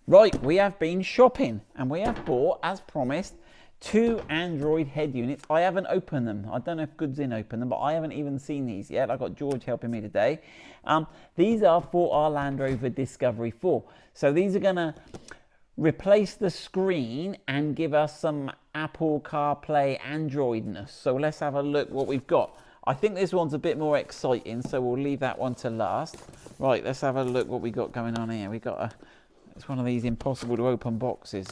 Right, we have been shopping and we have bought, as promised, 2 Android head units. I haven't opened them. I don't know if Goods In opened them, but I haven't even seen these yet. I've got George helping me today. These are for our Land Rover Discovery 4. So these are going to replace the screen and give us some Apple CarPlay Androidness. So let's have a look what we've got. I think this one's a bit more exciting, so we'll leave that one to last. Right, let's have a look what we got going on here. We got it's one of these impossible to open boxes.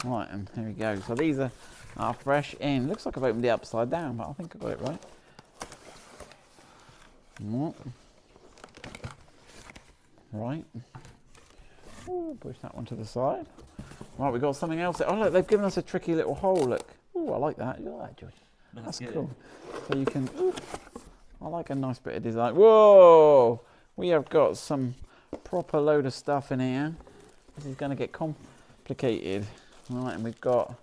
Right, and here we go. So these are fresh in. Looks like I've opened it upside down, but I think I got it right. Right. Ooh, push that one to the side. Right, we've got something else. Oh, look, they've given us a tricky little hole, look. Oh, I like that. You like that, George? That's cool. So you can, ooh, I like a nice bit of design. Whoa! We have got some proper load of stuff in here. This is going to get complicated. Right, and we've got,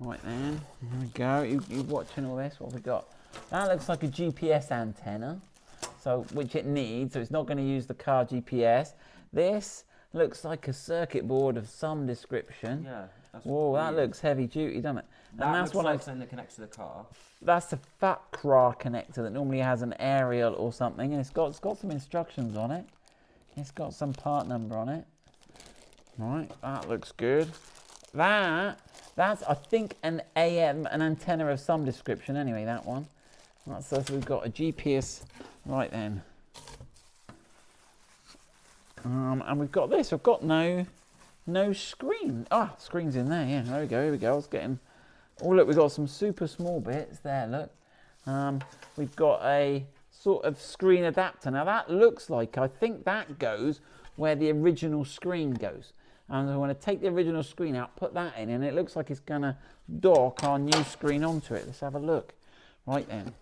right then, here we go. You watching all this? What have we got? That looks like a GPS antenna, so which it needs, so it's not going to use the car GPS. This looks like a circuit board of some description. Yeah. Whoa, that looks heavy duty, doesn't it? And that's what like something that connects to the car. That's a FATCRA connector that normally has an aerial or something, and it's got some instructions on it. It's got some part number on it. Right, that looks good. That's I think an antenna of some description. Anyway, that one. Right, so we've got a GPS. Right then. And we've got this. I've got no screen. Ah, screen's in there. Yeah, there we go. Here we go. I was getting. Oh look, we've got some super small bits there. Look. We've got a sort of screen adapter. Now that looks like, I think that goes where the original screen goes. And I want to take the original screen out, put that in, and it looks like it's going to dock our new screen onto it. Let's have a look. Right then.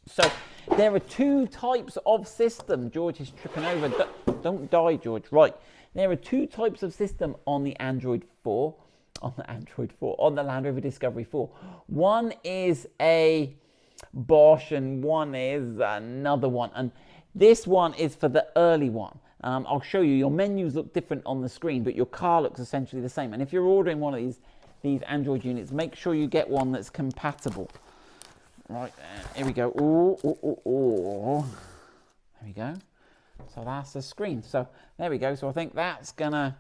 So there are 2 types of system. George is tripping over. Don't die, George. Right. There are 2 types of system on the Android 4. On the Land Rover Discovery 4. One is a Bosch and one is another one. And this one is for the early one. I'll show you. Your menus look different on the screen, but your car looks essentially the same. And if you're ordering one of these Android units, make sure you get one that's compatible. Right, here we go. Ooh. There we go. So that's the screen. So there we go. So I think that's gonna.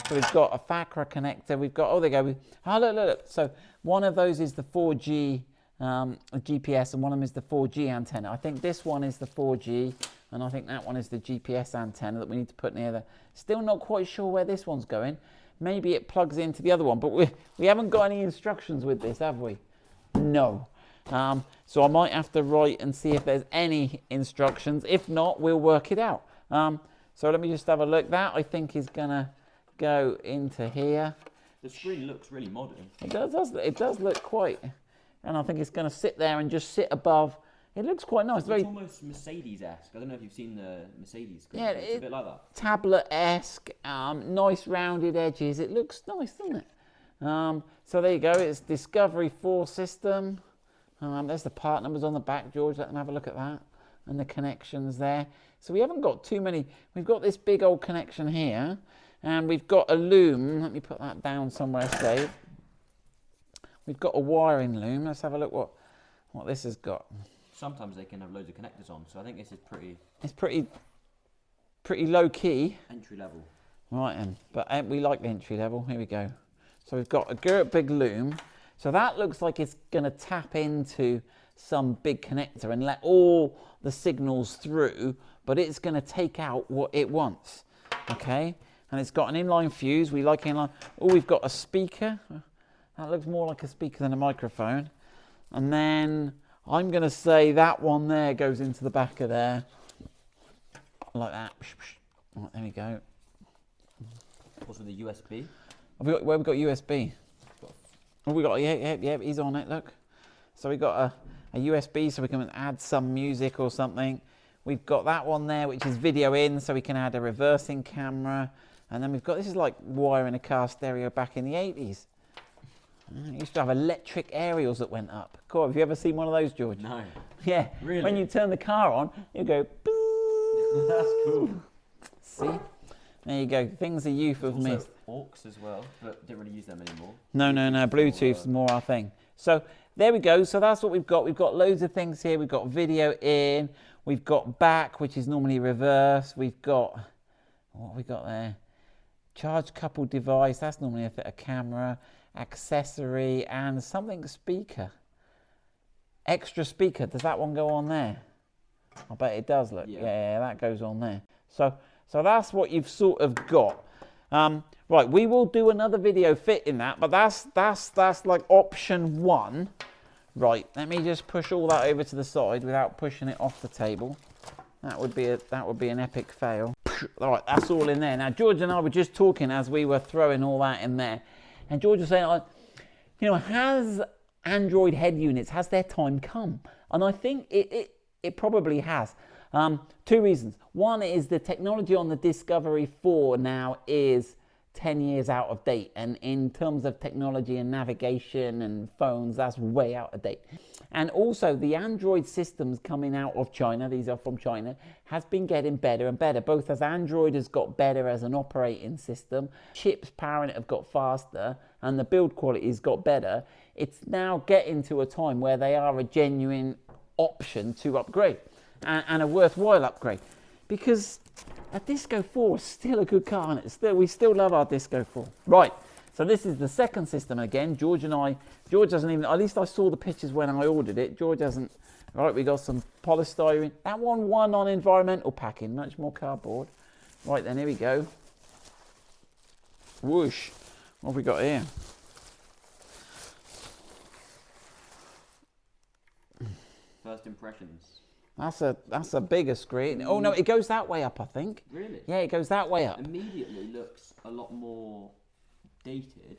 So we've got a FATCRA connector. We've got. Oh, there we go. Look. So one of those is the 4G GPS, and one of them is the 4G antenna. I think this one is the 4G. And I think that one is the GPS antenna that we need to put near there. Still not quite sure where this one's going. Maybe it plugs into the other one, but we haven't got any instructions with this, have we? No. So I might have to write and see if there's any instructions. If not, we'll work it out. So let me just have a look. That I think is gonna go into here. The screen looks really modern. It does look quite, and I think it's gonna sit there and just sit above. It looks quite nice. It's almost Mercedes-esque. I don't know if you've seen the Mercedes. Yeah, it's a bit like that. Tablet-esque, nice rounded edges. It looks nice, doesn't it? So there you go. It's Discovery 4 system. There's the part numbers on the back, George. Let them have a look at that. And the connections there. So we haven't got too many. We've got this big old connection here. And we've got a loom. Let me put that down somewhere safe. We've got a wiring loom. Let's have a look what this has got. Sometimes they can have loads of connectors on, so I think this is pretty... It's pretty low key. Entry level. Right then, but we like the entry level. Here we go. So we've got a big loom. So that looks like it's going to tap into some big connector and let all the signals through, but it's going to take out what it wants. Okay? And it's got an inline fuse. We like inline. Oh, we've got a speaker. That looks more like a speaker than a microphone. And then I'm going to say that one there goes into the back of there. Like that. Right, there we go. What's with the USB? Where have we got USB? Oh, we got, yeah, he's on it, look. So we've got a USB so we can add some music or something. We've got that one there, which is video in, so we can add a reversing camera. And then we've got, this is like wiring a car stereo back in the 80s. It used to have electric aerials that went up. Cool. Have you ever seen one of those, George? No. Yeah. Really? When you turn the car on, you go. That's cool. See? There you go. Things the youth have also missed. aux as well, but don't really use them anymore. No. Bluetooth's more our thing. So there we go. So that's what we've got. We've got loads of things here. We've got video in. We've got back, which is normally reverse. We've got, what have we got there? Charge coupled device. That's normally a camera, accessory, and something speaker. Extra speaker. Does that one go on there? I bet it does. Look. Yeah, that goes on there. So that's what you've sort of got. Right, we will do another video fitting that, but that's like option 1. Right, let me just push all that over to the side without pushing it off the table. That would be an epic fail. All right, that's all in there. Now, George and I were just talking as we were throwing all that in there, and George was saying, you know, has Android head units, has their time come? And I think it probably has. 2 reasons. One is the technology on the Discovery 4 now is 10 years out of date, and in terms of technology and navigation and phones, that's way out of date. And also the Android systems coming out of China, these are from China, has been getting better and better, both as Android has got better as an operating system, chips powering it have got faster, and the build quality has got better. It's now getting to a time where they are a genuine option to upgrade, and a worthwhile upgrade, because a Disco 4 is still a good car, and we still love our Disco 4. Right, so this is the second system again. George doesn't even, at least I saw the pictures when I ordered it. George hasn't. Right, we got some polystyrene. That one won on environmental packing, much more cardboard. Right then, here we go. Whoosh. What have we got here? First impressions. That's a bigger screen. Oh no, it goes that way up, I think. Really? Yeah, it goes that way up. Immediately looks a lot more dated.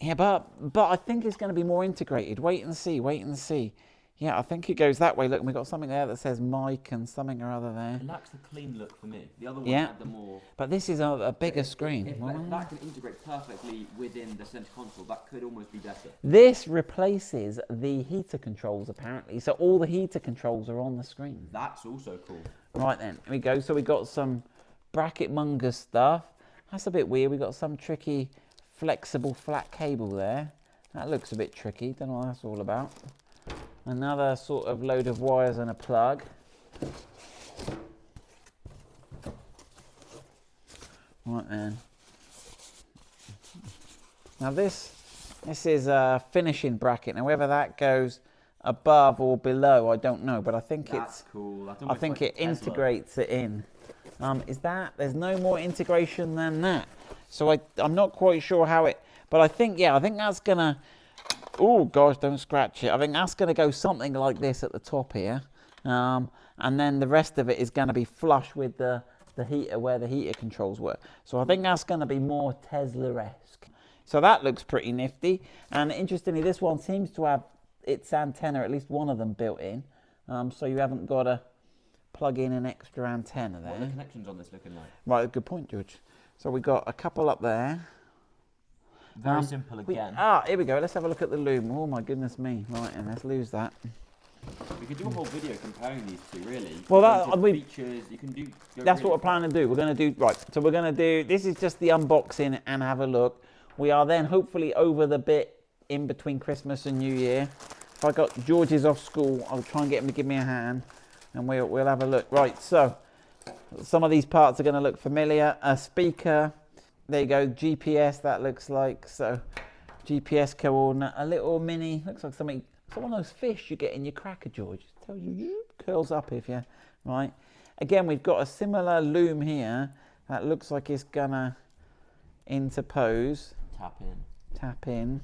Yeah, but I think it's going to be more integrated. Wait and see. Yeah, I think it goes that way. Look, we've got something there that says mic and something or other there. It lacks the clean look for me. The other one Yeah. had the more... But this is a bigger screen. If that can integrate perfectly within the center console, that could almost be better. This replaces the heater controls, apparently. So all the heater controls are on the screen. That's also cool. Right then, here we go. So we got some bracket monger stuff. That's a bit weird. We got some tricky flexible flat cable there. That looks a bit tricky. Don't know what that's all about. Another sort of load of wires and a plug. Right then. Now this is a finishing bracket. Now whether that goes above or below, I don't know, but I think That's cool. That's I think like it integrates it in. There's no more integration than that. So I'm not quite sure how it, but I think that's gonna, oh gosh, don't scratch it. I think that's gonna go something like this at the top here. And then the rest of it is gonna be flush with the heater, where the heater controls were. So I think that's gonna be more Tesla-esque. So that looks pretty nifty. And interestingly, this one seems to have its antenna, at least one of them, built in. So you haven't got to plug in an extra antenna there. What are the connections on this looking like? Right, good point, George. So we got a couple up there. Very simple again. Here we go. Let's have a look at the loom. Oh my goodness me. Right, and let's lose that. We could do a whole video comparing these two, really. Well, features, you can do. That's what we're planning to do. We're going to do, right, so we're going to do, this is just the unboxing and have a look. We are then hopefully over the bit in between Christmas and New Year. If I got George's off school, I'll try and get him to give me a hand, and we'll have a look. Right, so some of these parts are going to look familiar. A speaker, there you go, GPS, that looks like, so GPS coordinate, a little mini, looks like something, it's one of those fish you get in your cracker, George. It tells you, curls up if you, right. Again, we've got a similar loom here that looks like it's gonna interpose. Tap in.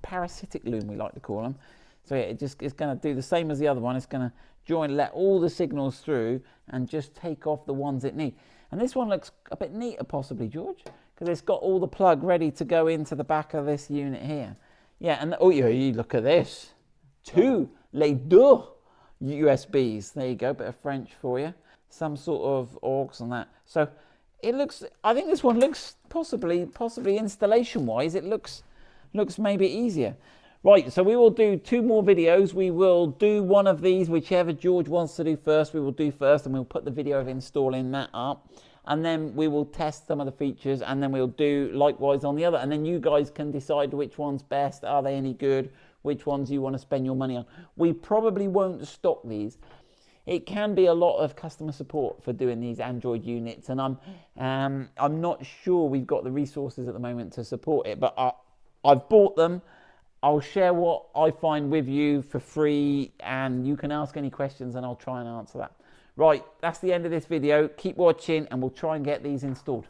Parasitic loom, we like to call them. So yeah, it's going to do the same as the other one. It's going to let all the signals through and just take off the ones it needs. And this one looks a bit neater possibly, George, because it's got all the plug ready to go into the back of this unit here. Yeah, and oh yeah, you look at this. Les deux USBs. There you go, bit of French for you. Some sort of aux on that. So it looks, I think this one looks possibly installation wise, it looks maybe easier. Right, so we will do 2 more videos. We will do one of these, whichever George wants to do first, we will do first, and we'll put the video of installing that up. And then we will test some of the features, and then we'll do likewise on the other. And then you guys can decide which one's best, are they any good, which ones you want to spend your money on. We probably won't stock these. It can be a lot of customer support for doing these Android units, and I'm not sure we've got the resources at the moment to support it, but I've bought them. I'll share what I find with you for free, and you can ask any questions and I'll try and answer that. Right, that's the end of this video. Keep watching and we'll try and get these installed.